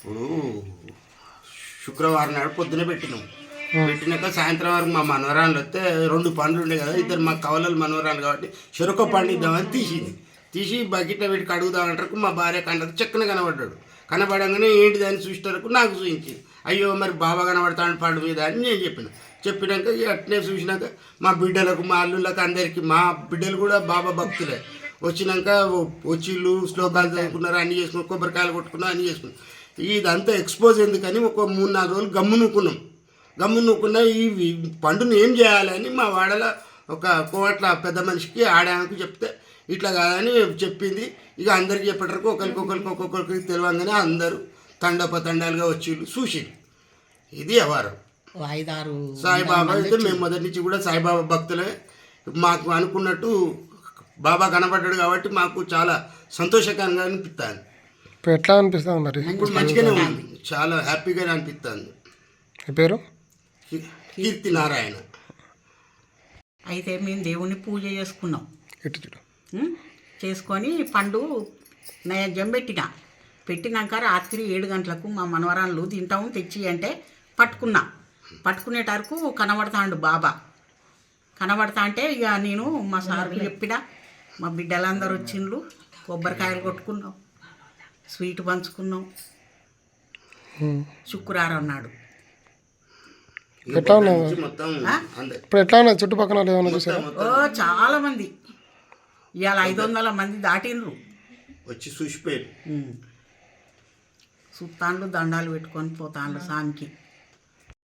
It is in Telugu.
ఇప్పుడు శుక్రవారం నాడు పొద్దున పెట్టినాం. పెట్టినాక సాయంత్రం వరకు మా మనవరాలు వస్తే 2 పండ్లు ఉండే కదా, ఇద్దరు మా కవలలు మనవరాలు కాబట్టి చెరుకు పండు ఇద్దామని తీసి బకెట్లో పెట్టి కడుగుదామంటారు. మా భార్య కంటకు చెక్కన కనబడ్డాడు. కనబడంగానే ఏంటి దాన్ని చూసేటరకు నాకు చూపించింది. అయ్యో మరి బాబా కనబడతాడు పండు మీద అని నేను చెప్పినాక అట్నే చూసినాక మా బిడ్డలకు మా అల్లుళ్ళకి అందరికీ, మా బిడ్డలు కూడా బాబా భక్తులే. వచ్చినాక వచ్చిళ్ళు శ్లోకాలు చదువుకున్నారు, అన్నీ చేసుకున్నారు, కొబ్బరికాయలు కొట్టుకున్నారు, అన్నీ చేసుకున్నారు. ఇదంతా ఎక్స్పోజ్ ఎందుకని ఒక 3-4 రోజులు గమ్ము నూకున్నా ఈ పండుని ఏం చేయాలని మా వాడలో ఒక కోట్ల పెద్ద మనిషికి ఆడానికి చెప్తే ఇట్లా కాదని చెప్పింది. ఇక అందరికి చెప్పేటరకు ఒక్కొక్కరికి తెలియంగానే అందరూ తండోపతండాలుగా వచ్చి చూసి ఇది వ్యవహారం. సాయిబాబా అయితే మేము మొదటి నుంచి కూడా సాయిబాబా భక్తులే. మాకు అనుకున్నట్టు బాబా కనబడ్డాడు కాబట్టి మాకు చాలా సంతోషకరంగా అనిపిస్తుంది. ఇప్పుడు ఎట్లా అనిపిస్తుంది మరి? ఇప్పుడు మంచిగానే ఉంది, చాలా హ్యాపీగానే అనిపిస్తుంది. మీ పేరు? కీర్తి నారాయణ. అయితే మేము దేవుణ్ణి పూజ చేసుకున్నాం. ఇటు చూడు. చేసుకొని పండు నైవేద్యం పెట్టినాక రాత్రి 7 గంటలకు మా మనవరాళ్ళు తింటాము తెచ్చి అంటే పట్టుకునేటరకు కనబడతాండు బాబా. కనబడతా అంటే ఇక నేను మా సార్కి చెప్పిన, మా బిడ్డలందరూ వచ్చిండ్రు, కొబ్బరికాయలు కొట్టుకున్నాం, స్వీట్ పంచుకున్నాం. శుక్రవారం నాడు ఎట్లా ఉన్నావు ఇప్పుడు? ఎట్లా ఉన్నాయి చుట్టుపక్కల ఏమైనా చూసారా? చాలా మంది, ఇవాళ 500 మంది దాటిండ్రు వచ్చి చూసిపోయారు. సుత్తాండ్లు దండాలు పెట్టుకొని పోతాండ్రు సాంకి.